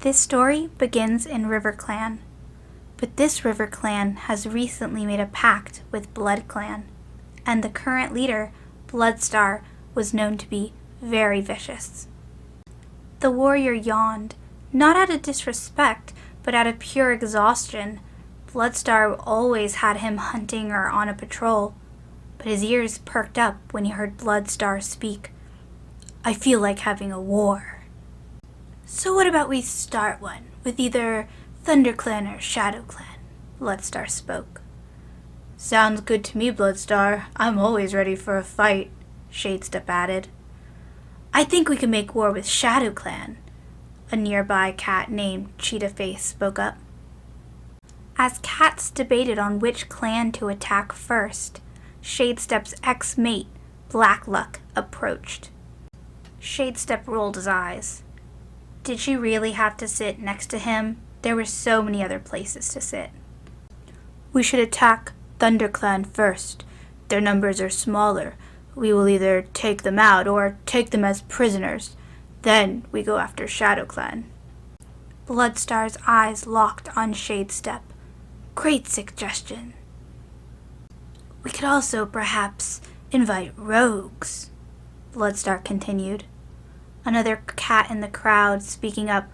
This story begins in River Clan, but this River Clan has recently made a pact with Blood Clan, and the current leader, Bloodstar, was known to be very vicious. The warrior yawned, not out of disrespect, but out of pure exhaustion. Bloodstar always had him hunting or on a patrol, but his ears perked up when he heard Bloodstar speak. "I feel like having a war. So what about we start one with either ThunderClan or ShadowClan?" Bloodstar spoke. "Sounds good to me, Bloodstar. I'm always ready for a fight," Shadestep added. "I think we can make war with ShadowClan," a nearby cat named Cheetahface spoke up. As cats debated on which clan to attack first, Shadestep's ex-mate, Blackluck, approached. Shadestep rolled his eyes. Did she really have to sit next to him? There were so many other places to sit. "We should attack ThunderClan first. Their numbers are smaller. We will either take them out or take them as prisoners. Then we go after ShadowClan." Bloodstar's eyes locked on Shadestep. "Great suggestion. We could also perhaps invite rogues," Bloodstar continued. Another cat in the crowd speaking up,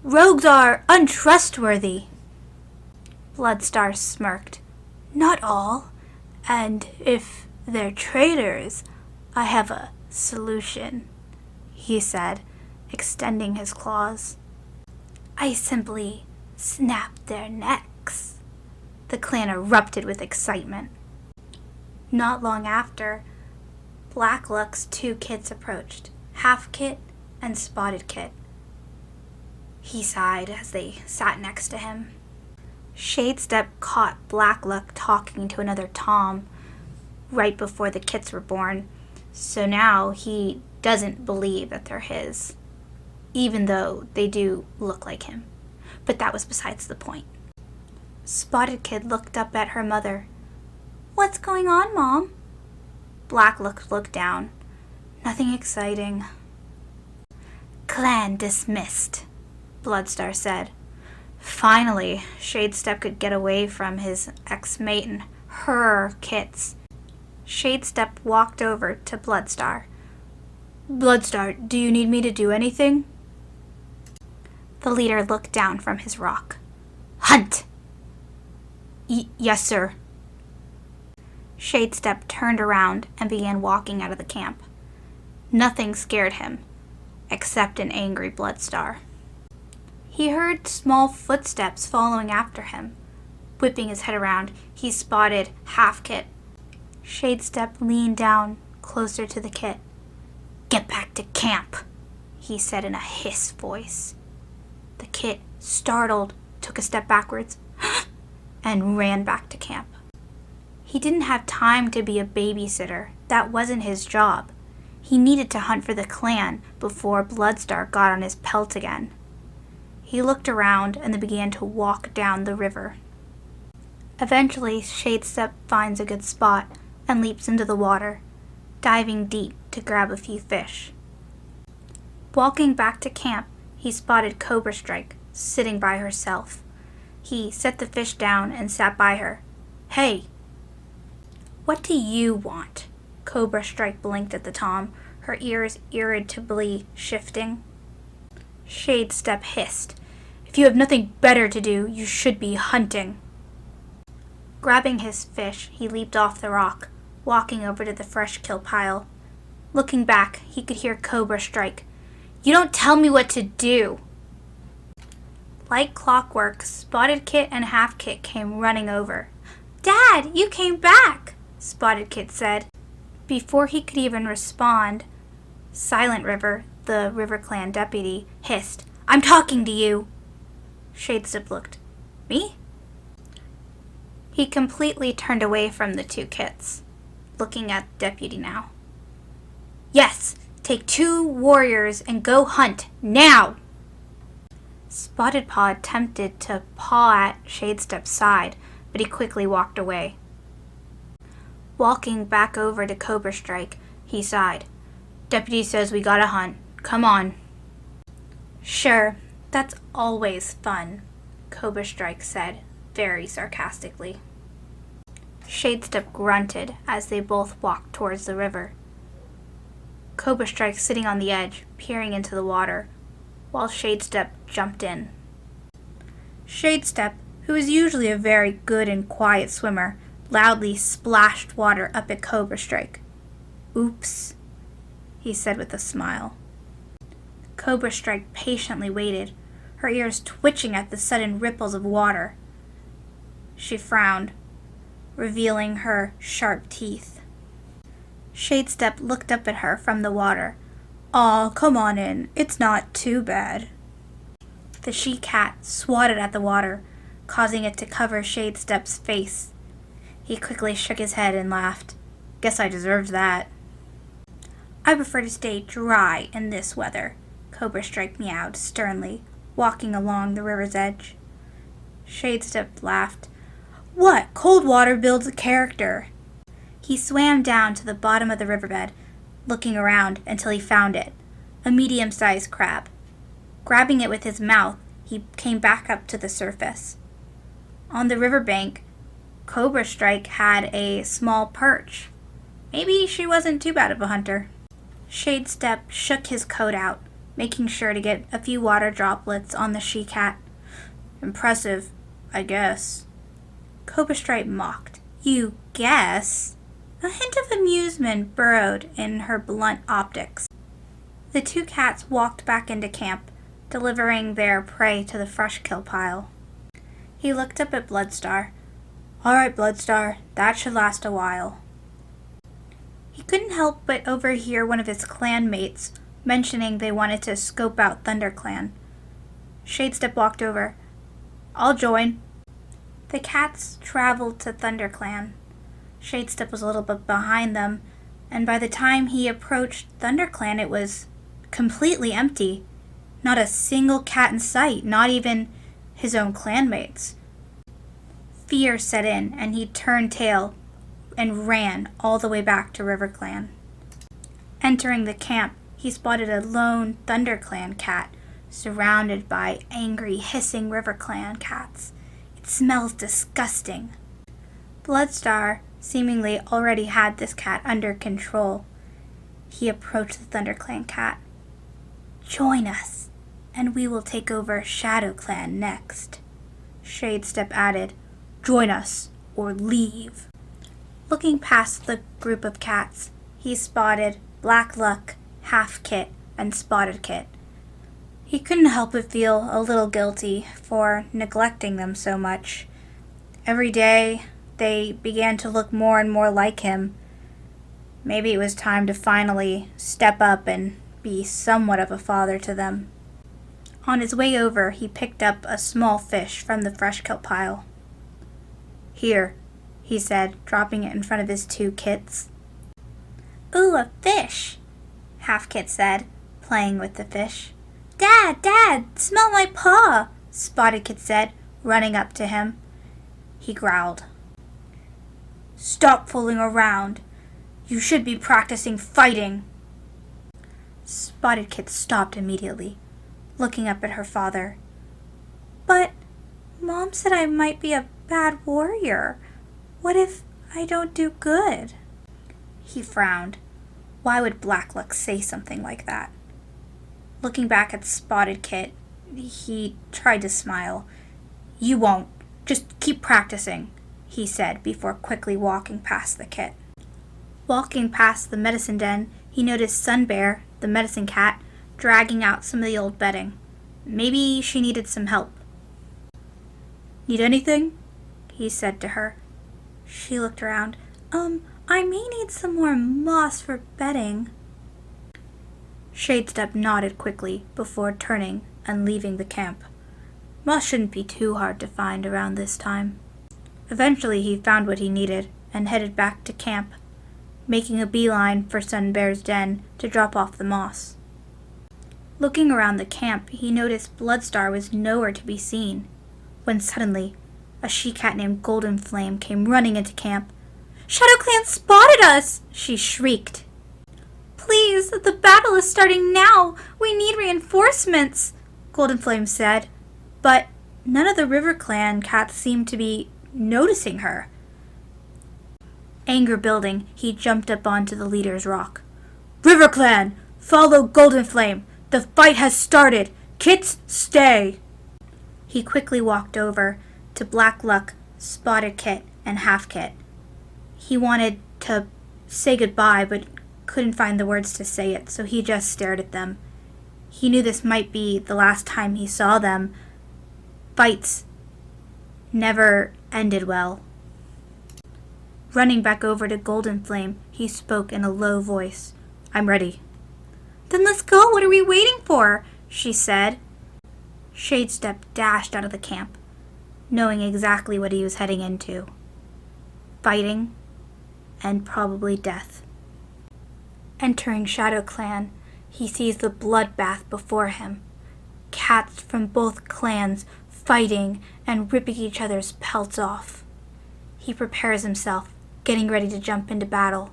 "Rogues are untrustworthy." Bloodstar smirked. "Not all, and if they're traitors, I have a solution," he said, extending his claws. "I simply snap their necks." The clan erupted with excitement. Not long after, Blackluck's two kids approached, Half Kit and Spotted Kit. He sighed as they sat next to him. Shadestep caught Blackluck talking to another Tom right before the kits were born, so now he doesn't believe that they're his, even though they do look like him. But that was besides the point. Spotted Kid looked up at her mother. "What's going on, Mom?" Blackluck looked down. "Nothing exciting." "Clan dismissed," Bloodstar said. Finally, Shadestep could get away from his ex-mate and her kits. Shadestep walked over to Bloodstar. "Bloodstar, do you need me to do anything?" The leader looked down from his rock. "Hunt!" Yes, sir." Shadestep turned around and began walking out of the camp. Nothing scared him, except an angry Bloodstar. He heard small footsteps following after him. Whipping his head around, he spotted Half Kit. Shadestep leaned down closer to the kit. "Get back to camp," he said in a hiss voice. The kit, startled, took a step backwards and ran back to camp. He didn't have time to be a babysitter. That wasn't his job. He needed to hunt for the clan before Bloodstar got on his pelt again. He looked around and then began to walk down the river. Eventually, Shadestep finds a good spot and leaps into the water, diving deep to grab a few fish. Walking back to camp, he spotted Cobra Strike sitting by herself. He set the fish down and sat by her. "Hey, what do you want?" Cobra Strike blinked at the Tom, her ears irritably shifting. Shadestep hissed, "If you have nothing better to do, you should be hunting." Grabbing his fish, he leaped off the rock, walking over to the fresh kill pile. Looking back, he could hear Cobra Strike, "You don't tell me what to do!" Like clockwork, Spotted Kit and Half Kit came running over. "Dad, you came back!" Spotted Kit said. Before he could even respond, Silent River, the River Clan deputy, hissed, "I'm talking to you!" Shadestep looked. "Me?" He completely turned away from the two kits, looking at the deputy now. "Yes, take 2 warriors and go hunt, now!" Spotted Paw attempted to paw at Shadestep's side, but he quickly walked away. Walking back over to Cobra Strike, he sighed. "Deputy says we gotta hunt. Come on." "Sure, That's always fun, Cobra Strike said, very sarcastically. Shadestep grunted as they both walked towards the river. Cobra Strike sitting on the edge, peering into the water, while Shadestep jumped in. Shadestep, who is usually a very good and quiet swimmer, loudly splashed water up at Cobra Strike. "Oops," he said with a smile. Cobra Strike patiently waited, her ears twitching at the sudden ripples of water. She frowned, revealing her sharp teeth. Shadestep looked up at her from the water. "Aw, come on in. It's not too bad." The she-cat swatted at the water, causing it to cover Shadestep's face. He quickly shook his head and laughed. "Guess I deserved that." "I prefer to stay dry in this weather," Cobra Strike meowed sternly, walking along the river's edge. Shadestep laughed. "What? Cold water builds a character." He swam down to the bottom of the riverbed, looking around until he found it, a medium-sized crab. Grabbing it with his mouth, he came back up to the surface. On the riverbank, Cobra Strike had a small perch. Maybe she wasn't too bad of a hunter. Shadestep shook his coat out, making sure to get a few water droplets on the she-cat. "Impressive, I guess." Cobra Strike mocked. "You guess?" A hint of amusement burrowed in her blunt optics. The two cats walked back into camp, delivering their prey to the fresh kill pile. He looked up at Bloodstar. "All right, Bloodstar, that should last a while." He couldn't help but overhear one of his clan mates mentioning they wanted to scope out ThunderClan. Shadestep walked over. "I'll join." The cats traveled to ThunderClan. Shadestep was a little bit behind them, and by the time he approached ThunderClan, it was completely empty. Not a single cat in sight, not even his own clanmates. Fear set in, and he turned tail and ran all the way back to RiverClan. Entering the camp, he spotted a lone ThunderClan cat surrounded by angry, hissing RiverClan cats. "It smells disgusting." Bloodstar seemingly already had this cat under control. He approached the ThunderClan cat. "Join us, and we will take over ShadowClan next." Shadestep added, "Join us, or leave." Looking past the group of cats, he spotted Black Luck, Half Kit, and Spotted Kit. He couldn't help but feel a little guilty for neglecting them so much. Every day, they began to look more and more like him. Maybe it was time to finally step up and be somewhat of a father to them. On his way over, he picked up a small fish from the fresh kill pile. "Here," he said, dropping it in front of his two kits. "Ooh, a fish," Half Kit said, playing with the fish. Dad, smell my paw," Spotted Kit said, running up to him. He growled. "Stop fooling around. You should be practicing fighting." Spotted Kit stopped immediately, looking up at her father. "But Mom said I might be a bad warrior. What if I don't do good?" He frowned. Why would Black Luck say something like that? Looking back at Spotted Kit, he tried to smile. "You won't. Just keep practicing," he said before quickly walking past the kit. Walking past the medicine den, he noticed Sunbear, the medicine cat, dragging out some of the old bedding. Maybe she needed some help. "Need anything?" he said to her. She looked around. I may need some more moss for bedding." Shadestep nodded quickly before turning and leaving the camp. Moss shouldn't be too hard to find around this time. Eventually he found what he needed and headed back to camp, making a beeline for Sunbear's den to drop off the moss. Looking around the camp, he noticed Bloodstar was nowhere to be seen, when suddenly a she-cat named Golden Flame came running into camp. "ShadowClan spotted us!" she shrieked. "Please, the battle is starting now! We need reinforcements!" Golden Flame said, but none of the River Clan cats seemed to be noticing her. Anger building, he jumped up onto the leader's rock. River Clan, follow Golden Flame. The fight has started. Kits, stay. He quickly walked over to Black Luck, Spotted Kit, and Half Kit. He wanted to say goodbye, but couldn't find the words to say it, so he just stared at them. He knew this might be the last time he saw them. Fights never ended well. Running back over to Golden Flame, he spoke in a low voice. I'm ready. Then let's go. What are we waiting for? She said. Shadestep dashed out of the camp, knowing exactly what he was heading into. Fighting and probably death. Entering Shadow Clan, he sees the bloodbath before him. Cats from both clans fighting and ripping each other's pelts off. He prepares himself, getting ready to jump into battle.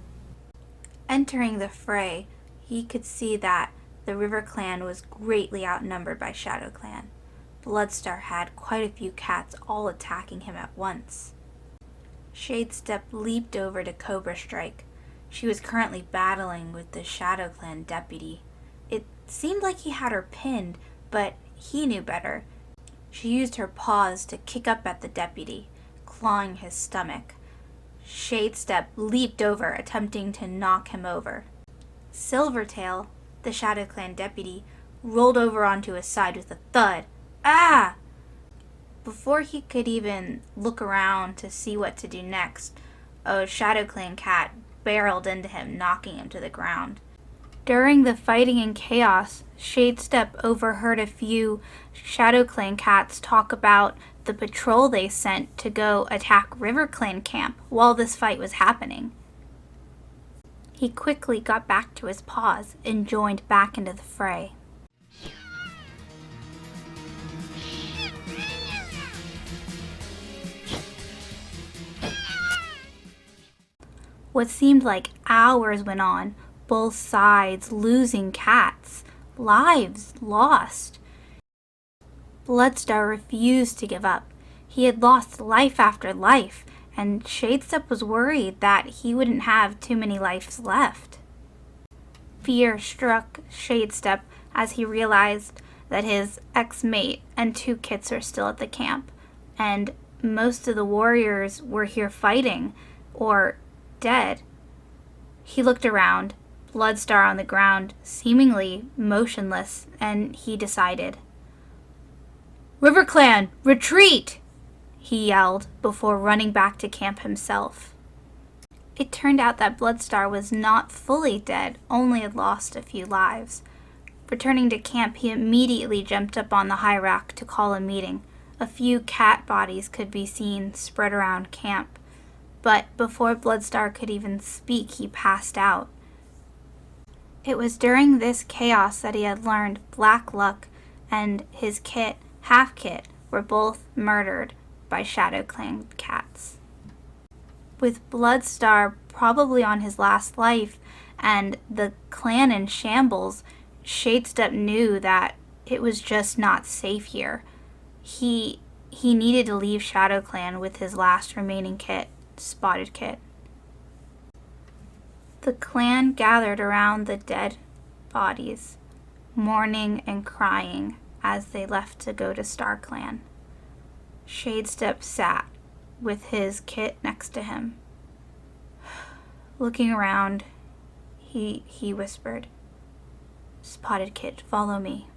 Entering the fray, he could see that the River Clan was greatly outnumbered by Shadow Clan. Bloodstar had quite a few cats all attacking him at once. Shadestep leaped over to Cobra Strike. She was currently battling with the Shadow Clan deputy. It seemed like he had her pinned, but he knew better. She used her paws to kick up at the deputy, clawing his stomach. Shadestep leaped over, attempting to knock him over. Silvertail, the Shadow Clan deputy, rolled over onto his side with a thud. Ah! Before he could even look around to see what to do next, a Shadow Clan cat barreled into him, knocking him to the ground. During the fighting and chaos, Shadestep overheard a few Shadow Clan cats talk about the patrol they sent to go attack River Clan camp while this fight was happening. He quickly got back to his paws and joined back into the fray. What seemed like hours went on, both sides losing cats, lives lost. Bloodstar refused to give up. He had lost life after life, and Shadestep was worried that he wouldn't have too many lives left. Fear struck Shadestep as he realized that his ex-mate and 2 kits are still at the camp, and most of the warriors were here fighting, or dead. He looked around, Bloodstar on the ground, seemingly motionless, and he decided. River Clan, retreat! He yelled before running back to camp himself. It turned out that Bloodstar was not fully dead, only had lost a few lives. Returning to camp, he immediately jumped up on the high rock to call a meeting. A few cat bodies could be seen spread around camp. But before Bloodstar could even speak, he passed out. It was during this chaos that he had learned Black Luck and his kit, Half Kit, were both murdered by Shadow Clan cats. With Bloodstar probably on his last life and the clan in shambles, Shadestep knew that it was just not safe here. He needed to leave Shadow Clan with his last remaining kit, Spotted Kit. The clan gathered around the dead bodies, mourning and crying as they left to go to Star Clan. Shadestep sat with his kit next to him. Looking around, he whispered, Spotted Kit, follow me.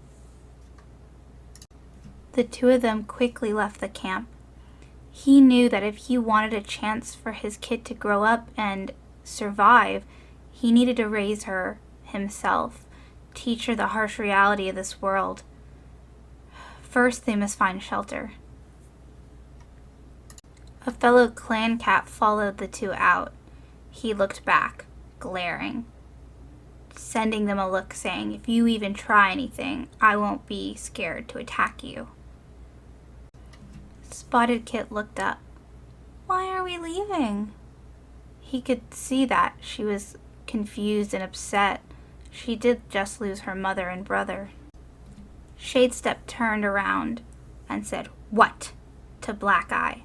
The 2 of them quickly left the camp. He knew that if he wanted a chance for his kid to grow up and survive, he needed to raise her himself, teach her the harsh reality of this world. First, they must find shelter. A fellow clan cat followed the 2 out. He looked back, glaring, sending them a look saying, if you even try anything, I won't be scared to attack you. Spotted Kit looked up. Why are we leaving? He could see that she was confused and upset. She did just lose her mother and brother. Shadestep turned around and said, "What?" to Black Eye,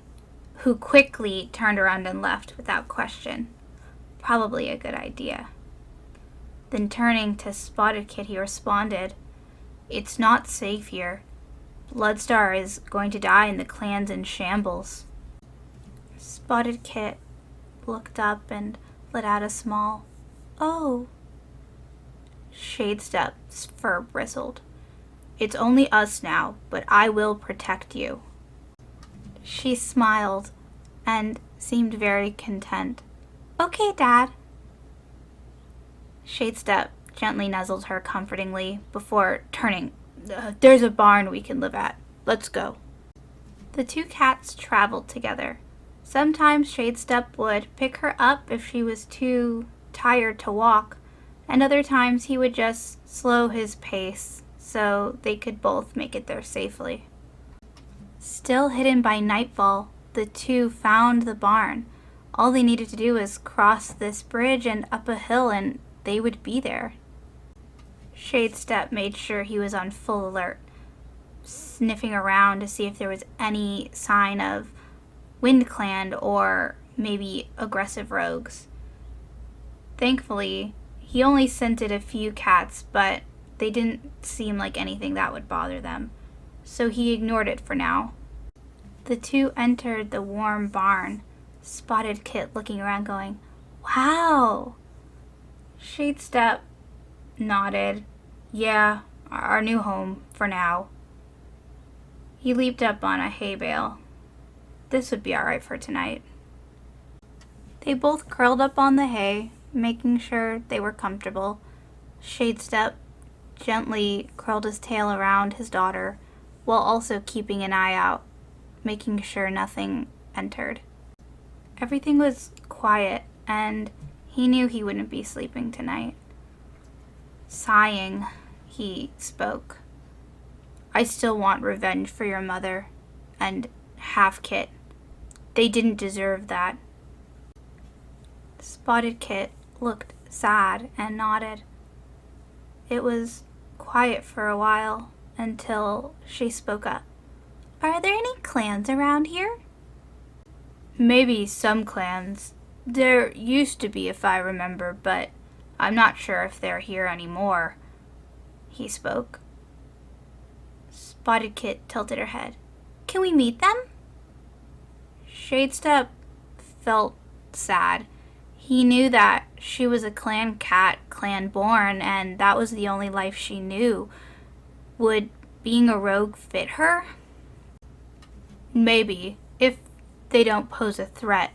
who quickly turned around and left without question. Probably a good idea. Then turning to Spotted Kit, he responded, "It's not safe here. Bloodstar is going to die and the clan's in shambles." Spotted Kit looked up and let out a small, "Oh." Shadestep's fur bristled. "It's only us now, but I will protect you." She smiled and seemed very content. "Okay, Dad." Shadestep gently nuzzled her comfortingly before turning. "There's a barn we can live at. Let's go." The two cats traveled together. Sometimes Shadestep would pick her up if she was too tired to walk, and other times he would just slow his pace so they could both make it there safely. Still hidden by nightfall, the two found the barn. All they needed to do was cross this bridge and up a hill, and they would be there. Shadestep made sure he was on full alert, sniffing around to see if there was any sign of WindClan or maybe aggressive rogues. Thankfully, he only scented a few cats, but they didn't seem like anything that would bother them, so he ignored it for now. The two entered the warm barn, Spotted Kit looking around going, "Wow!" Shadestep nodded. "Yeah, our new home, for now." He leaped up on a hay bale. This would be alright for tonight. They both curled up on the hay, making sure they were comfortable. Shadestep gently curled his tail around his daughter, while also keeping an eye out, making sure nothing entered. Everything was quiet, and he knew he wouldn't be sleeping tonight. Sighing, he spoke. "I still want revenge for your mother and Half Kit. They didn't deserve that." Spotted Kit looked sad and nodded. It was quiet for a while until she spoke up. "Are there any clans around here?" "Maybe some clans. There used to be, if I remember, but I'm not sure if they're here anymore," he spoke. Spotted Kit tilted her head. "Can we meet them?" Shadestep felt sad. He knew that she was a clan cat, clan born, and that was the only life she knew. Would being a rogue fit her? "Maybe, if they don't pose a threat.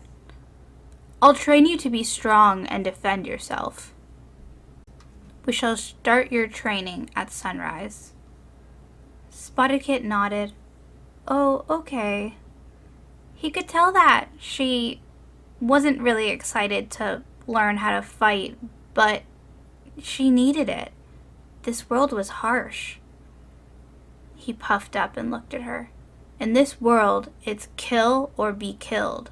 I'll train you to be strong and defend yourself. We shall start your training at sunrise." Spotted Kit nodded. "Oh, okay." He could tell that she wasn't really excited to learn how to fight, but she needed it. This world was harsh. He puffed up and looked at her. "In this world, it's kill or be killed."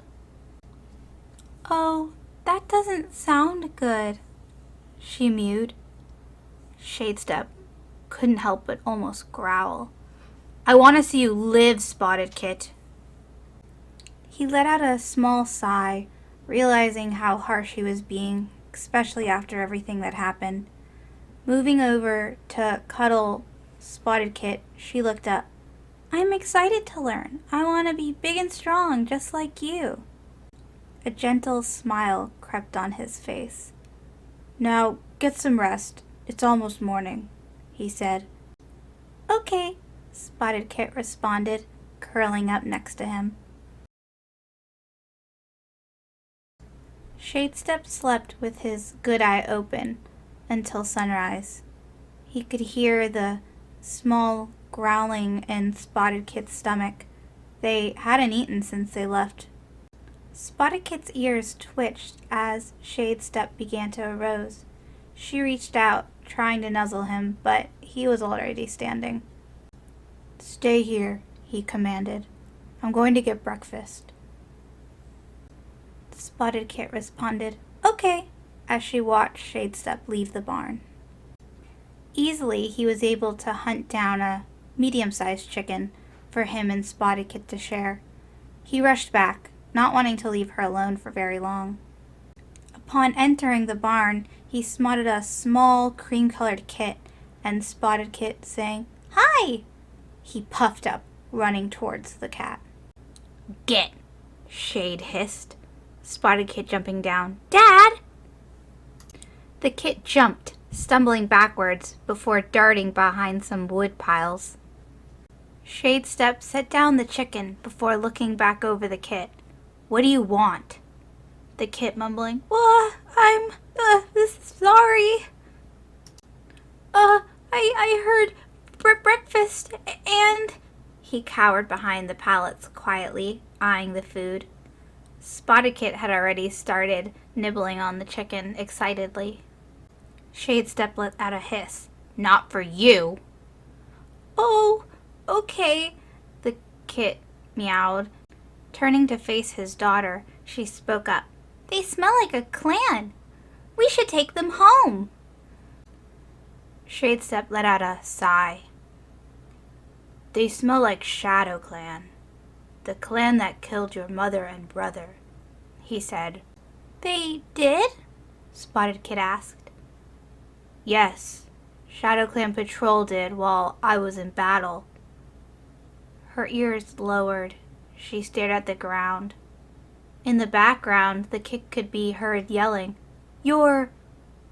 "Oh, that doesn't sound good," she mewed. Shadestep couldn't help but almost growl. "I want to see you live, Spotted Kit." He let out a small sigh, realizing how harsh he was being, especially after everything that happened. Moving over to cuddle Spotted Kit, she looked up. "I'm excited to learn. I want to be big and strong, just like you." A gentle smile crept on his face. "Now, get some rest. It's almost morning," he said. "Okay," Spotted Kit responded, curling up next to him. Shadestep slept with his good eye open until sunrise. He could hear the small growling in Spotted Kit's stomach. They hadn't eaten since they left. Spotted Kit's ears twitched as Shadestep began to arouse. She reached out, trying to nuzzle him, but he was already standing. "Stay here," he commanded. "I'm going to get breakfast." Spotted Kit responded, "Okay," as she watched Shadestep leave the barn. Easily, he was able to hunt down a medium-sized chicken for him and Spotted Kit to share. He rushed back, not wanting to leave her alone for very long. Upon entering the barn, he spotted a small cream-colored kit and Spotted Kit saying, "Hi!" He puffed up, running towards the cat. "Get!" Shade hissed, Spotted Kit jumping down. "Dad!" The kit jumped, stumbling backwards before darting behind some wood piles. Shadestep set down the chicken before looking back over the kit. "What do you want?" The kit mumbling, I'm sorry. I heard breakfast and..." He cowered behind the pallets quietly, eyeing the food. Spotted Kit had already started nibbling on the chicken excitedly. Shadestep let out a hiss. "Not for you." "Oh, okay," the kit meowed. Turning to face his daughter, she spoke up. "They smell like a clan. We should take them home." Shadestep let out a sigh. "They smell like Shadow Clan, the clan that killed your mother and brother," he said. "They did?" Spotted Kit asked. "Yes, Shadow Clan Patrol did while I was in battle." Her ears lowered. She stared at the ground. In the background, the kit could be heard yelling, "Your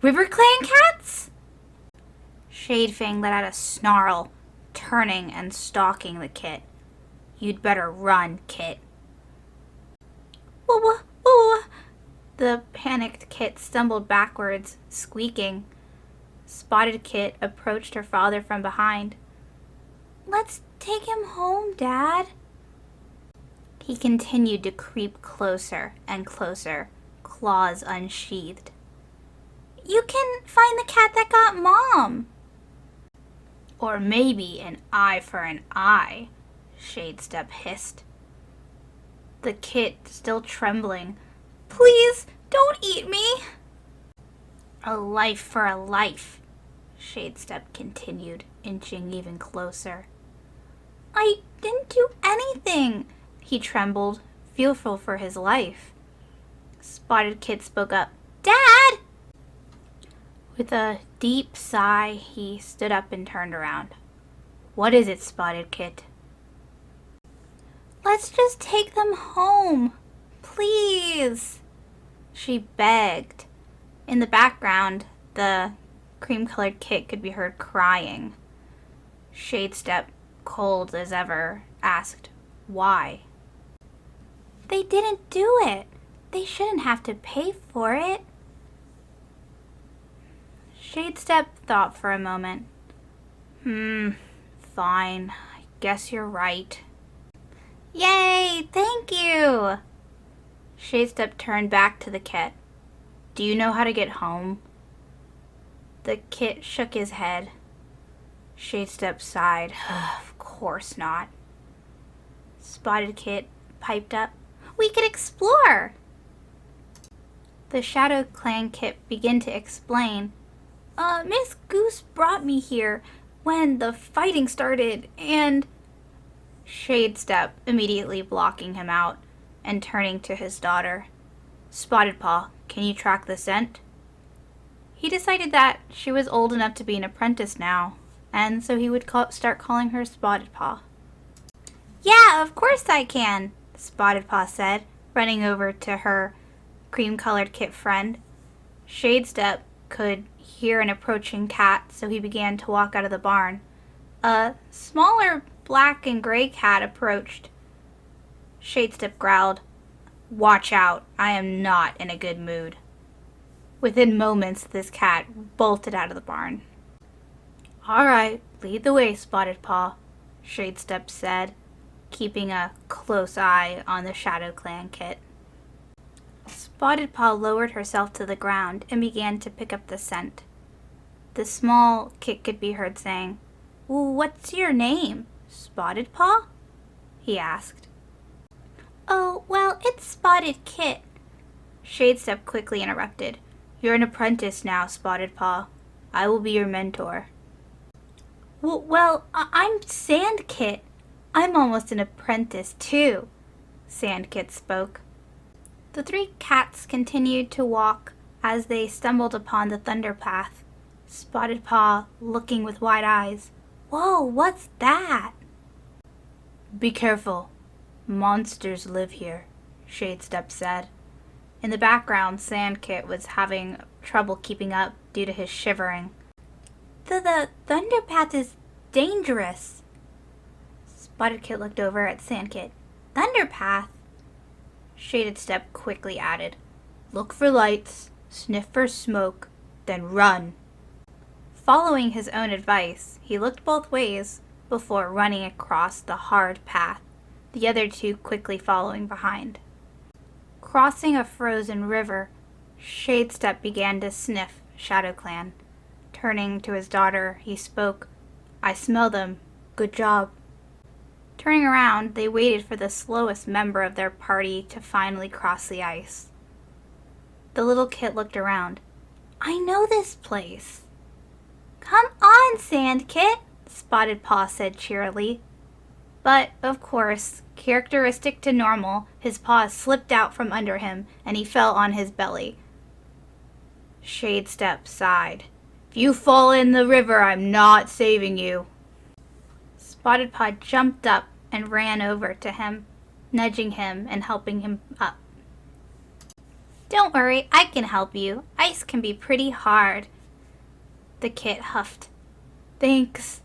River Clan cats?" Shadefang let out a snarl, turning and stalking the kit. "You'd better run, Kit." Whoa. The panicked kit stumbled backwards, squeaking. Spotted Kit approached her father from behind. "Let's take him home, Dad." He continued to creep closer and closer, claws unsheathed. "You can find the cat that got Mom." "Or maybe an eye for an eye," Shadestep hissed. The kit, still trembling, "Please, don't eat me." "A life for a life," Shadestep continued, inching even closer. "I didn't do anything," he trembled, fearful for his life. Spotted Kit spoke up. "Dad!" With a deep sigh, he stood up and turned around. "What is it, Spotted Kit?" "Let's just take them home, please," she begged. In the background, the cream-colored kit could be heard crying. Shadestep, cold as ever, asked, "Why?" "They didn't do it. They shouldn't have to pay for it." Shadestep thought for a moment. Fine. I guess you're right." "Yay! Thank you!" Shadestep turned back to the kit. "Do you know how to get home?" The kit shook his head. Shadestep sighed. "Of course not." Spotted Kit piped up. "We could explore." The Shadow Clan kit began to explain. Miss Goose brought me here when the fighting started, and..." Shadestep immediately blocking him out and turning to his daughter. "Spotted Paw, can you track the scent?" He decided that she was old enough to be an apprentice now, and so he would start calling her Spotted Paw. "Yeah, of course I can," Spotted Paw said, running over to her cream-colored kit friend. Shadestep could hear an approaching cat, so he began to walk out of the barn. A smaller black and gray cat approached. Shadestep growled, "Watch out, I am not in a good mood." Within moments, this cat bolted out of the barn. "All right, lead the way, Spotted Paw," Shadestep said, keeping a close eye on the Shadow Clan kit. Spotted Paw lowered herself to the ground and began to pick up the scent. The small kit could be heard saying, "What's your name, Spotted Paw?" he asked. "Oh, well, it's Spotted Kit." Shadestep quickly interrupted. "You're an apprentice now, Spotted Paw. I will be your mentor." I'm Sandkit. I'm almost an apprentice, too, Sandkit spoke. The three cats continued to walk as they stumbled upon the thunder path, Spotted Paw looking with wide eyes. Whoa, what's that? Be careful. Monsters live here, Shadestep said. In the background, Sandkit was having trouble keeping up due to his shivering. The thunder path is dangerous. Spotted Kit looked over at Sandkit. Thunder path? Shadestep quickly added, look for lights, sniff for smoke, then run. Following his own advice, he looked both ways before running across the hard path, the other two quickly following behind. Crossing a frozen river, Shadestep began to sniff ShadowClan. Turning to his daughter, he spoke, I smell them. Good job. Turning around, they waited for the slowest member of their party to finally cross the ice. The little kit looked around. I know this place. Come on, Sandkit, Spotted Paw said cheerily. But, of course, characteristic to normal, his paws slipped out from under him and he fell on his belly. Shadestep sighed. If you fall in the river, I'm not saving you. Spotted Paw jumped up and ran over to him, nudging him and helping him up. Don't worry, I can help you. Ice can be pretty hard. The kit huffed. Thanks.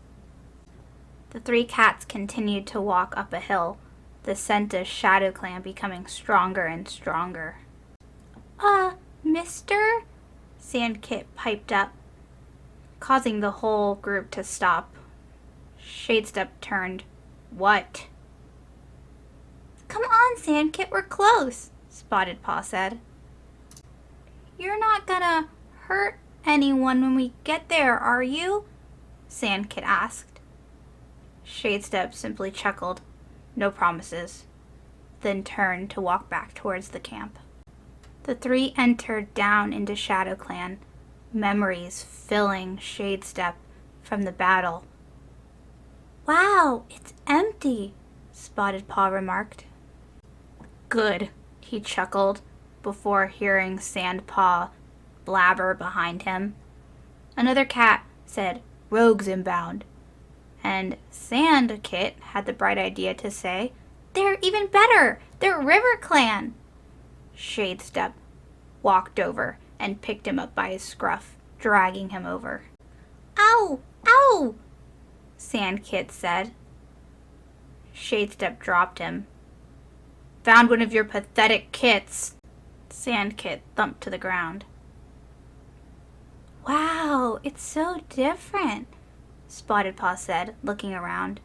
The three cats continued to walk up a hill, the scent of ShadowClan becoming stronger and stronger. Mister? Sandkit piped up, causing the whole group to stop. Shadestep turned. What? Come on, Sandkit, we're close, Spotted Paw said. You're not gonna hurt anyone when we get there, are you? Sandkit asked. Shadestep simply chuckled. No promises. Then turned to walk back towards the camp. The three entered down into ShadowClan, memories filling Shadestep from the battle. Wow, it's empty, Spotted Paw remarked. Good, he chuckled before hearing Sandpaw blabber behind him. Another cat said, Rogues inbound. And Sandkit had the bright idea to say, They're even better! They're River Clan! Shadestep walked over and picked him up by his scruff, dragging him over. Ow! Ow! Sandkit said. Shadestep dropped him. Found one of your pathetic kits. Sandkit thumped to the ground. Wow, it's so different, Spotted Paw said, looking around.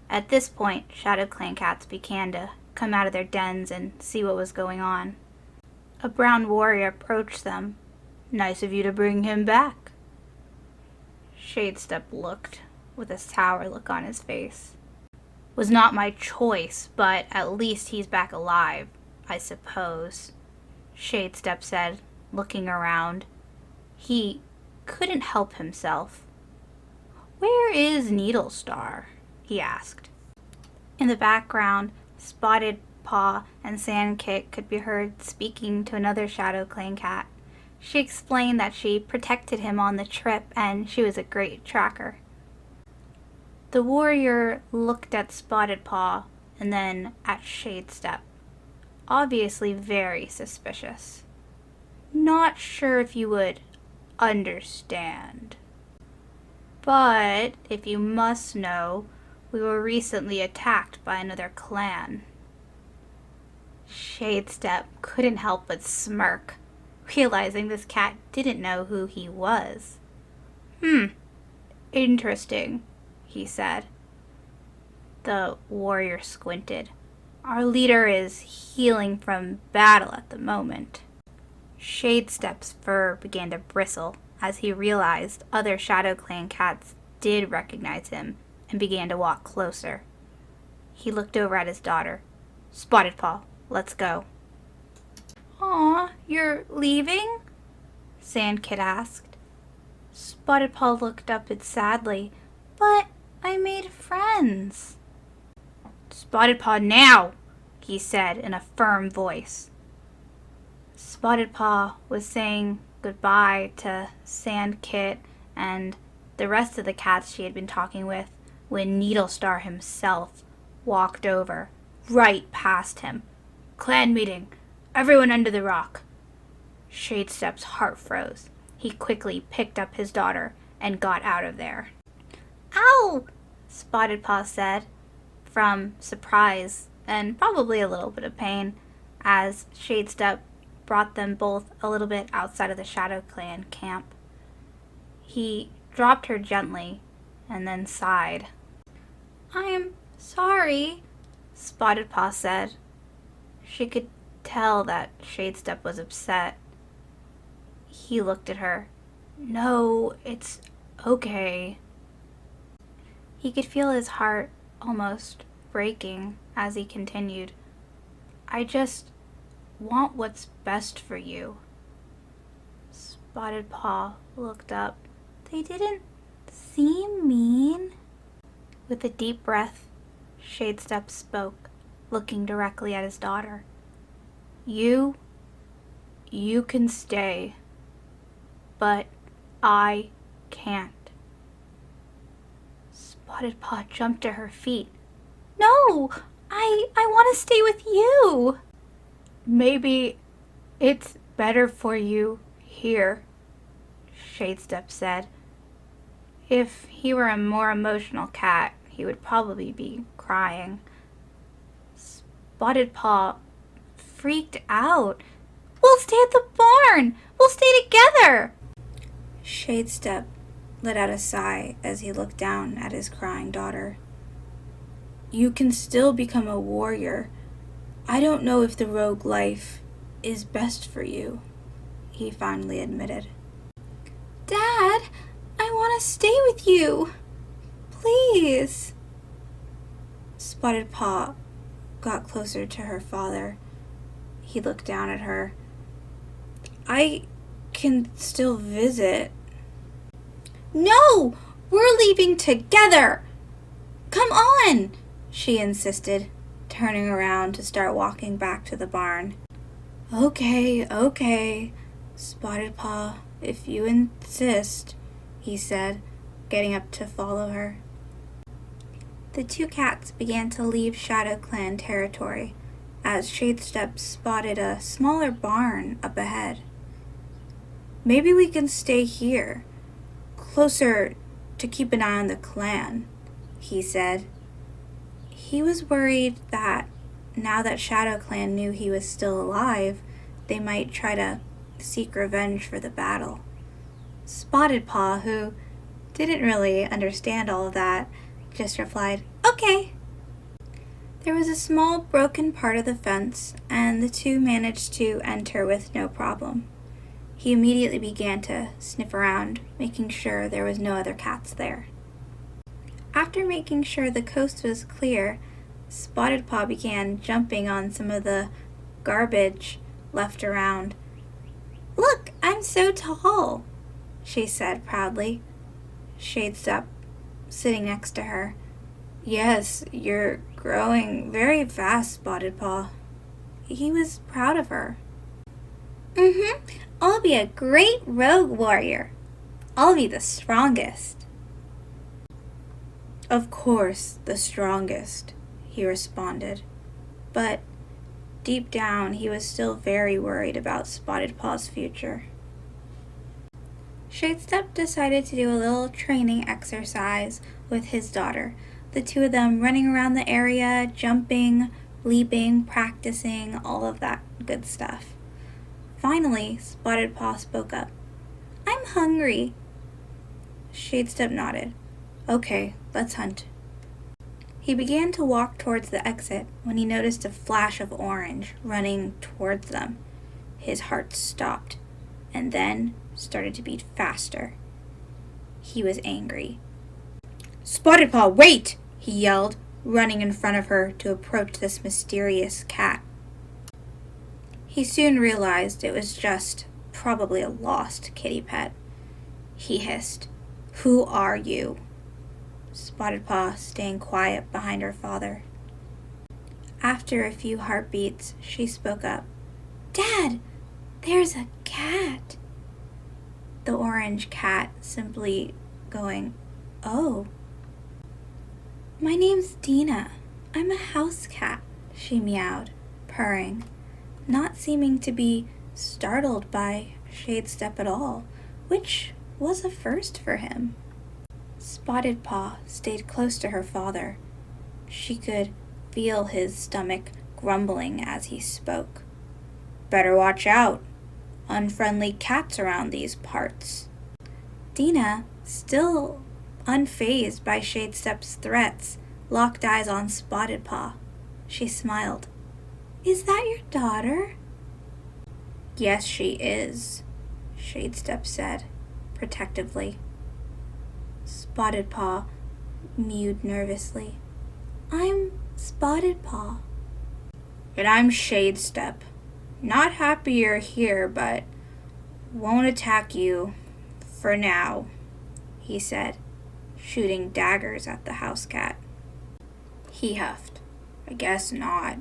At this point, ShadowClan cats began to come out of their dens and see what was going on. A brown warrior approached them. Nice of you to bring him back. Shadestep looked, with a sour look on his face. Was not my choice, but at least he's back alive, I suppose, Shadestep said, looking around. He couldn't help himself. Where is Needlestar? He asked. In the background, Spotted Paw and Sandkit could be heard speaking to another ShadowClan cat. She explained that she protected him on the trip and she was a great tracker. The warrior looked at Spotted Paw and then at Shadestep, obviously very suspicious. Not sure if you would understand. But if you must know, we were recently attacked by another clan. Shadestep couldn't help but smirk, realizing this cat didn't know who he was. Interesting, he said. The warrior squinted. Our leader is healing from battle at the moment. Shadestep's fur began to bristle as he realized other ShadowClan cats did recognize him and began to walk closer. He looked over at his daughter. Spotted Paw, let's go. Aw, you're leaving? Sandkit asked. Spotted Paw looked up sadly. But I made friends. Spotted Paw now, he said in a firm voice. Spotted Paw was saying goodbye to Sand Kit and the rest of the cats she had been talking with when Needlestar himself walked over, right past him. Clan meeting. Everyone under the rock. Shadestep's heart froze. He quickly picked up his daughter and got out of there. Ow! Spotted Paw said, from surprise and probably a little bit of pain, as Shadestep brought them both a little bit outside of the Shadow Clan camp. He dropped her gently and then sighed. I'm sorry, Spotted Paw said. She could tell that Shadestep was upset. He looked at her. No, it's okay. He could feel his heart almost breaking as he continued. I just want what's best for you. Spotted Paw looked up. They didn't seem mean. With a deep breath, Shadestep spoke, looking directly at his daughter. You can stay, but I can't. Spotted Paw jumped to her feet. No, I want to stay with you. Maybe it's better for you here, Shadestep said. If he were a more emotional cat, he would probably be crying. Spotted Paw freaked out. We'll stay at the barn! We'll stay together! Shadestep let out a sigh as he looked down at his crying daughter. You can still become a warrior. I don't know if the rogue life is best for you, he finally admitted. Dad, I want to stay with you. Please. Spotted Paw got closer to her father. He looked down at her. I can still visit. No! We're leaving together! Come on! She insisted, turning around to start walking back to the barn. Okay, Spotted Paw, if you insist, he said, getting up to follow her. The two cats began to leave Shadow Clan territory as Shadestep spotted a smaller barn up ahead. Maybe we can stay here, closer to keep an eye on the clan, he said. He was worried that now that Shadow Clan knew he was still alive, they might try to seek revenge for the battle. Spotted Paw, who didn't really understand all of that, just replied, okay. There was a small broken part of the fence, and the two managed to enter with no problem. He immediately began to sniff around, making sure there was no other cats there. After making sure the coast was clear, Spotted Paw began jumping on some of the garbage left around. Look, I'm so tall, she said proudly. Shadestep, sitting next to her. Yes, you're growing very fast, Spotted Paw. He was proud of her. I'll be a great rogue warrior. I'll be the strongest. Of course, the strongest, he responded. But deep down, he was still very worried about Spotted Paw's future. Shadestep decided to do a little training exercise with his daughter, the two of them running around the area, jumping, leaping, practicing, all of that good stuff. Finally, Spotted Paw spoke up. I'm hungry. Shadestep nodded. Okay, let's hunt. He began to walk towards the exit when he noticed a flash of orange running towards them. His heart stopped, and then started to beat faster. He was angry. Spotted Paw, wait! He yelled, running in front of her to approach this mysterious cat. He soon realized it was just probably a lost kitty pet. He hissed, Who are you? Spotted Paw staying quiet behind her father. After a few heartbeats, she spoke up. "Dad, there's a cat." The orange cat simply going, "Oh." "My name's Dina. I'm a house cat," she meowed, purring, not seeming to be startled by Shadestep at all, which was a first for him. Spotted Paw stayed close to her father. She could feel his stomach grumbling as he spoke. "Better watch out. Unfriendly cats around these parts." Dina, still unfazed by Shadestep's threats, locked eyes on Spotted Paw. She smiled. "Is that your daughter?" "Yes, she is," Shadestep said, protectively. Spotted Paw mewed nervously. "I'm Spotted Paw." "And I'm Shadestep. Not happy you're here, but won't attack you for now," he said, shooting daggers at the house cat. He huffed. "I guess not."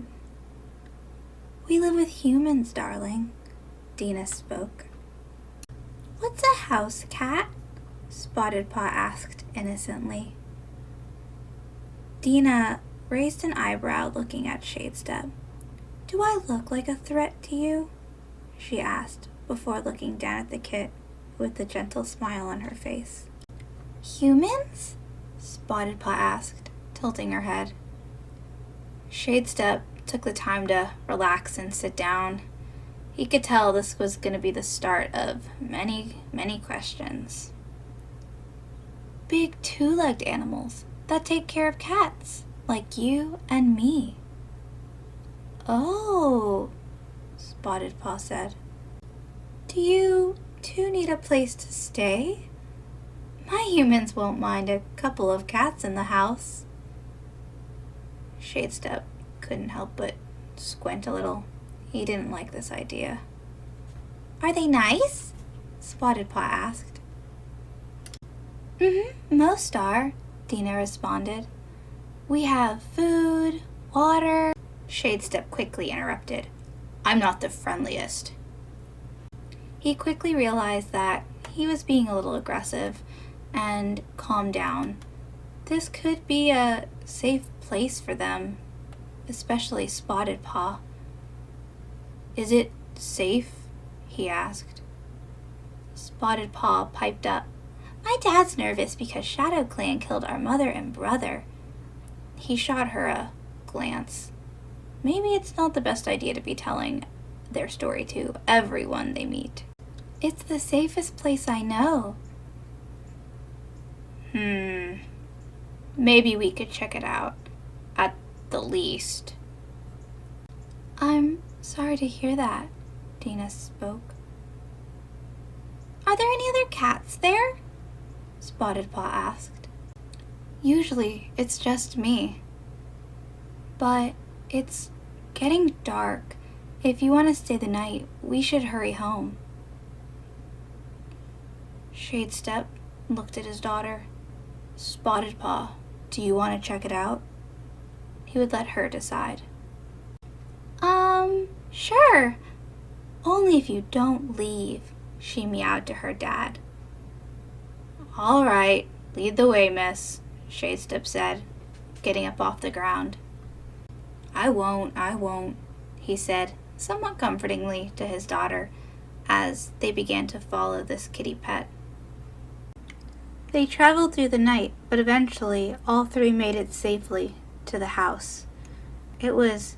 "We live with humans, darling," Dina spoke. "What's a house cat?" Spotted Paw asked innocently. Dina raised an eyebrow looking at Shadestep. "Do I look like a threat to you?" she asked before looking down at the kit with a gentle smile on her face. "Humans?" Spotted Paw asked, tilting her head. Shadestep took the time to relax and sit down. He could tell this was going to be the start of many, many questions. "Big two-legged animals that take care of cats, like you and me." "Oh," Spotted Paw said. "Do you two need a place to stay? My humans won't mind a couple of cats in the house." Shadestep couldn't help but squint a little. He didn't like this idea. "Are they nice?" Spotted Paw asked. Most are," Dina responded. "We have food, water." Shadestep quickly interrupted. "I'm not the friendliest." He quickly realized that he was being a little aggressive and calmed down. This could be a safe place for them, especially Spotted Paw. "Is it safe?" he asked. Spotted Paw piped up. "My dad's nervous because Shadow Clan killed our mother and brother." He shot her a glance. Maybe it's not the best idea to be telling their story to everyone they meet. "It's the safest place I know." Maybe we could check it out, at the least." "I'm sorry to hear that," Dina spoke. "Are there any other cats there?" Spotted Paw asked. "Usually it's just me. But it's getting dark. If you want to stay the night, we should hurry home." Shadestep looked at his daughter. "Spotted Paw, do you want to check it out?" He would let her decide. Sure. Only if you don't leave," she meowed to her dad. "All right, lead the way, miss," Shadestep said, getting up off the ground. I won't," he said, somewhat comfortingly to his daughter, as they began to follow this kitty pet. They traveled through the night, but eventually all three made it safely to the house. It was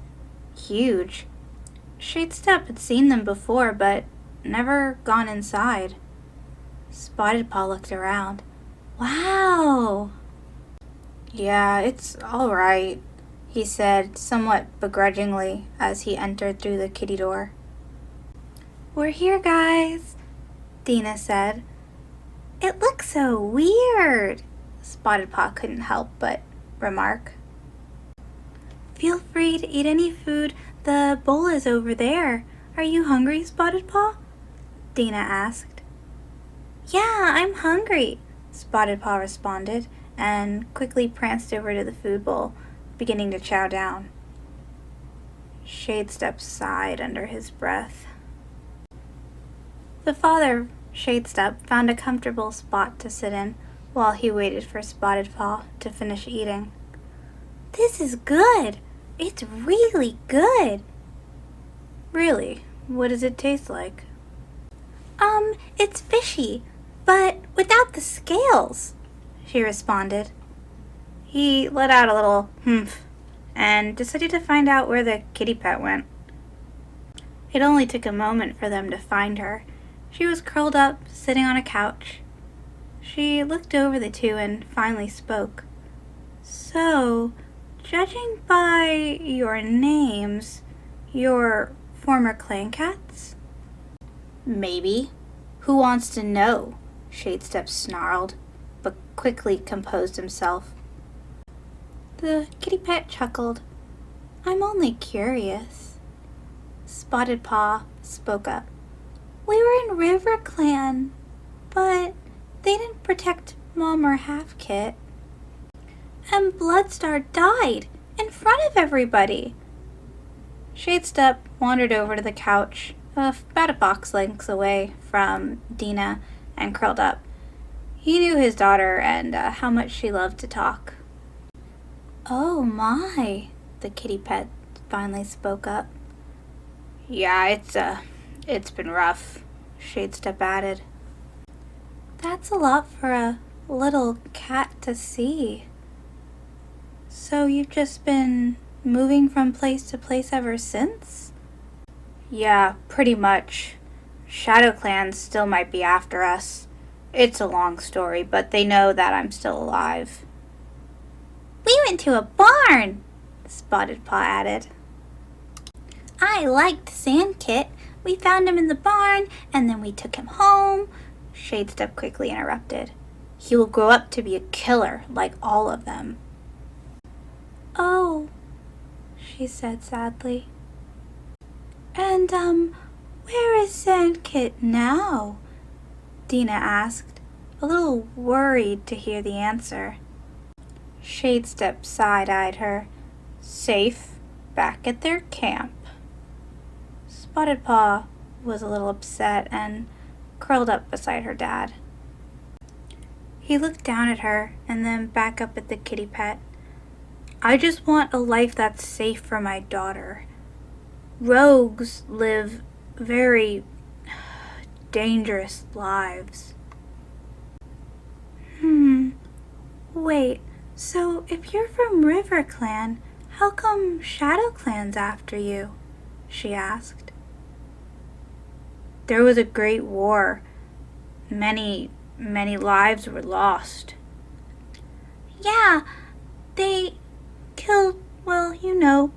huge. Shadestep had seen them before, but never gone inside. Spotted Paw looked around. "Wow!" "Yeah, it's all right," he said, somewhat begrudgingly, as he entered through the kitty door. "We're here, guys," Dina said. "It looks so weird," Spotted Paw couldn't help but remark. "Feel free to eat any food. The bowl is over there. Are you hungry, Spotted Paw?" Dina asked. "Yeah, I'm hungry," Spotted Paw responded, and quickly pranced over to the food bowl, beginning to chow down. Shadestep sighed under his breath. The father, Shadestep, found a comfortable spot to sit in while he waited for Spotted Paw to finish eating. "This is good! It's really good!" "Really? What does it taste like?" It's fishy, but without the scales," she responded. He let out a little humph and decided to find out where the kitty pet went. It only took a moment for them to find her. She was curled up, sitting on a couch. She looked over the two and finally spoke. "So, judging by your names, you're former clan cats?" "Maybe. Who wants to know?" Shadestep snarled, but quickly composed himself. The kitty pet chuckled. "I'm only curious." Spotted Paw spoke up. "We were in River Clan, but they didn't protect Mom or Half Kit. And Bloodstar died in front of everybody." Shadestep wandered over to the couch, about a box length away from Dina, and curled up. He knew his daughter and how much she loved to talk. "Oh my," the kitty pet finally spoke up. "Yeah, it's been rough," Shadestep added. "That's a lot for a little cat to see. So you've just been moving from place to place ever since?" "Yeah, pretty much. Shadow Clans still might be after us. It's a long story, but they know that I'm still alive." "We went to a barn," Spotted Paw added. "I liked Sandkit. We found him in the barn, and then we took him home," Shadestep quickly interrupted. "He will grow up to be a killer like all of them." "Oh," she said sadly. "And, where is Sandkit now?" Dina asked, a little worried to hear the answer. Shadestep side-eyed her. "Safe, back at their camp." Spotted Paw was a little upset and curled up beside her dad. He looked down at her and then back up at the kitty pet. "I just want a life that's safe for my daughter. Rogues live very dangerous lives." Wait, so if you're from River Clan, how come Shadow Clan's after you?" she asked. "There was a great war. Many lives were lost." "Yeah, they killed, well,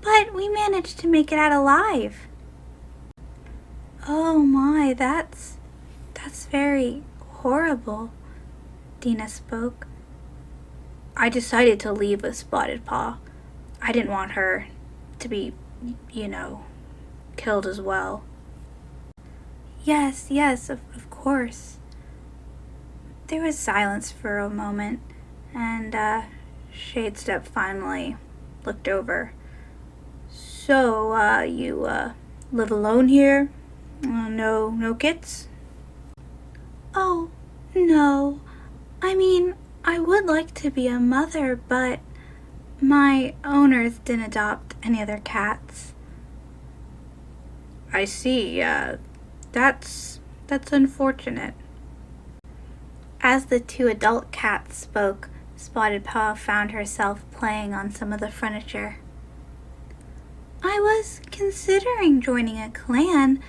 but we managed to make it out alive." "Oh my, that's very horrible," Dina spoke. "I decided to leave with Spotted Paw. I didn't want her to be, killed as well." Yes, of course." There was silence for a moment, and Shadestep finally looked over. "So, you live alone here? No kids?" "Oh, no. I mean, I would like to be a mother, but my owners didn't adopt any other cats." "I see. That's unfortunate." As the two adult cats spoke, Spotted Paw found herself playing on some of the furniture. "I was considering joining a clan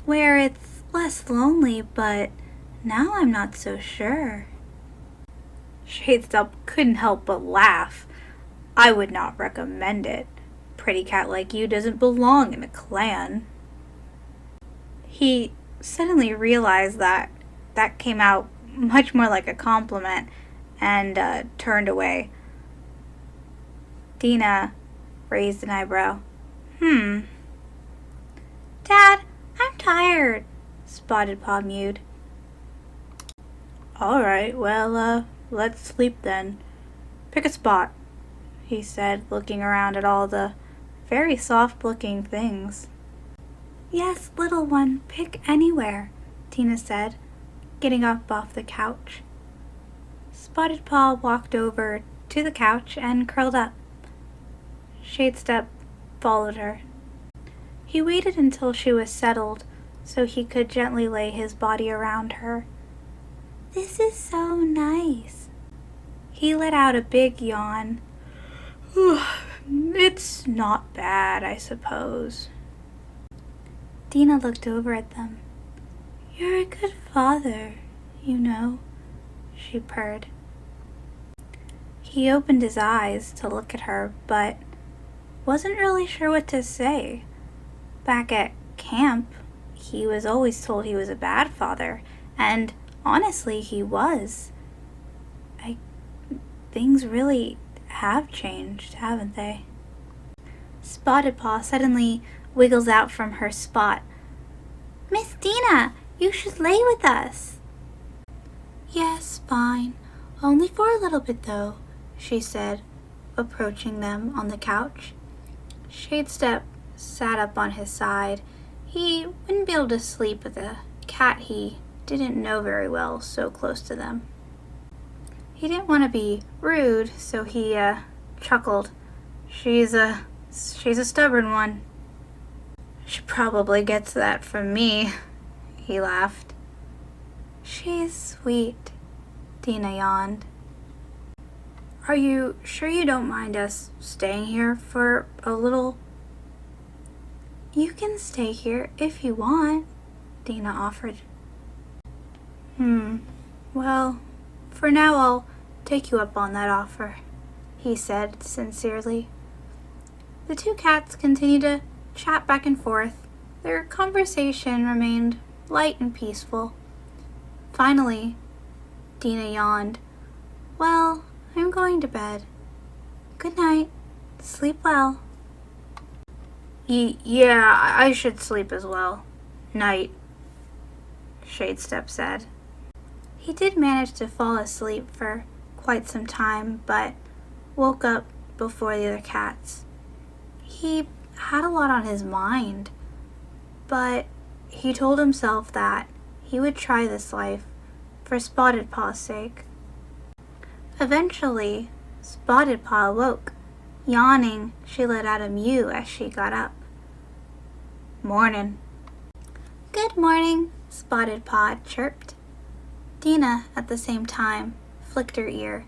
where it's less lonely, but now I'm not so sure." Shadestep couldn't help but laugh. "I would not recommend it. Pretty cat like you doesn't belong in a clan." He suddenly realized that came out much more like a compliment and turned away. Dina raised an eyebrow. "Dad, I'm tired," Spotted Paw mewed. "All right, well, let's sleep then. Pick a spot, he said, looking around at all the very soft-looking things. Yes, little one, pick anywhere, Tina said, getting up off the couch. Spotted Paw walked over to the couch and curled up. Shadestep followed her. He waited until she was settled so he could gently lay his body around her. This is so nice. He let out a big yawn. It's not bad, I suppose. Dina looked over at them. You're a good father, you know, she purred. He opened his eyes to look at her, but wasn't really sure what to say. Back at camp, he was always told he was a bad father, and honestly, he was. Things really have changed, haven't they? Spotted Paw suddenly wiggles out from her spot. Miss Dina, you should lay with us. Yes, fine. Only for a little bit, though, she said, approaching them on the couch. Shadestep sat up on his side. He wouldn't be able to sleep with a cat he didn't know very well so close to them. He didn't want to be rude, so he chuckled. She's a stubborn one. She probably gets that from me, he laughed. She's sweet, Dina yawned. Are you sure you don't mind us staying here for a little? You can stay here if you want, Dina offered. Well, for now I'll take you up on that offer, he said sincerely. The two cats continued to chat back and forth. Their conversation remained light and peaceful. Finally, Dina yawned. Well, I'm going to bed. Good night. Sleep well. Yeah, I should sleep as well. Night, Shadestep said. He did manage to fall asleep for quite some time, but woke up before the other cats. He had a lot on his mind, but he told himself that he would try this life for Spotted Paw's sake. Eventually, Spotted Paw awoke. Yawning, she let out a mew as she got up. Morning. Good morning, Spotted Paw chirped. Dina, at the same time, flicked her ear,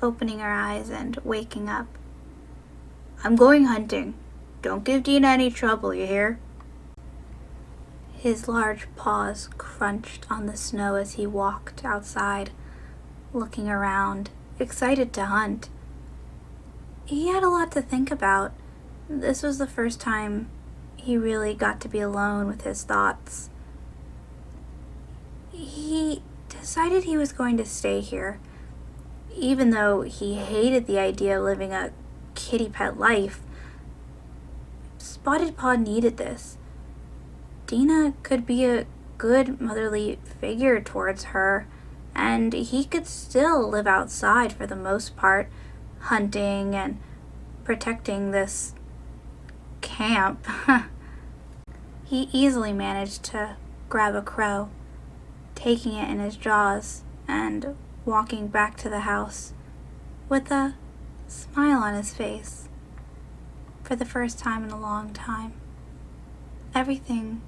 opening her eyes and waking up. I'm going hunting. Don't give Dina any trouble, you hear? His large paws crunched on the snow as he walked outside, looking around, excited to hunt. He had a lot to think about. This was the first time he really got to be alone with his thoughts. He decided he was going to stay here, even though he hated the idea of living a kitty pet life. Spotted Paw needed this. Dina could be a good motherly figure towards her, and he could still live outside for the most part, hunting and protecting this camp. He easily managed to grab a crow, taking it in his jaws and walking back to the house with a smile on his face for the first time in a long time. Everything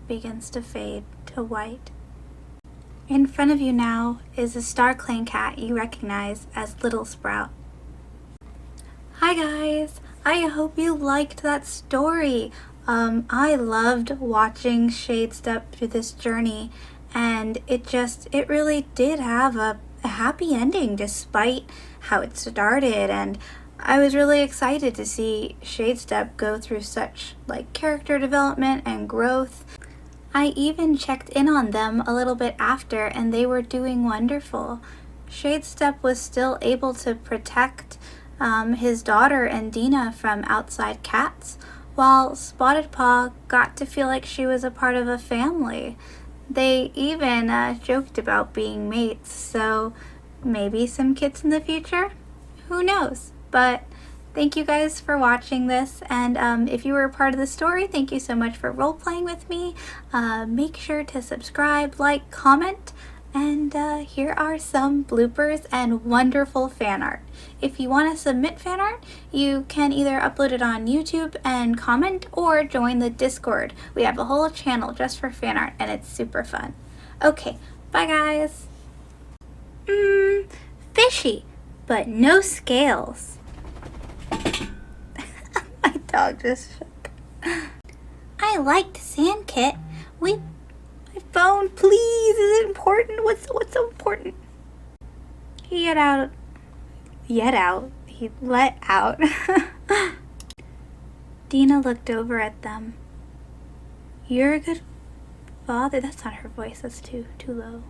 begins to fade to white. In front of you now is a Star Clan cat you recognize as Little Sprout. Hi guys! I hope you liked that story. I loved watching Shadestep through this journey, and it really did have a happy ending despite how it started, and I was really excited to see Shadestep go through such character development and growth. I even checked in on them a little bit after, and they were doing wonderful. Shadestep was still able to protect his daughter and Dina from outside cats, while Spotted Paw got to feel like she was a part of a family. They even joked about being mates, so maybe some kids in the future? Who knows? But thank you guys for watching this, and if you were a part of the story, thank you so much for role-playing with me. Make sure to subscribe, like, comment, and here are some bloopers and wonderful fan art. If you want to submit fan art, you can either upload it on YouTube and comment, or join the Discord. We have a whole channel just for fan art, and it's super fun. Okay, bye guys! Fishy, but no scales. My dog just shook. I liked Sand Kit. My phone, please. Is it important? What's so important? He let out. Dina looked over at them. You're a good father. That's not her voice. That's too low.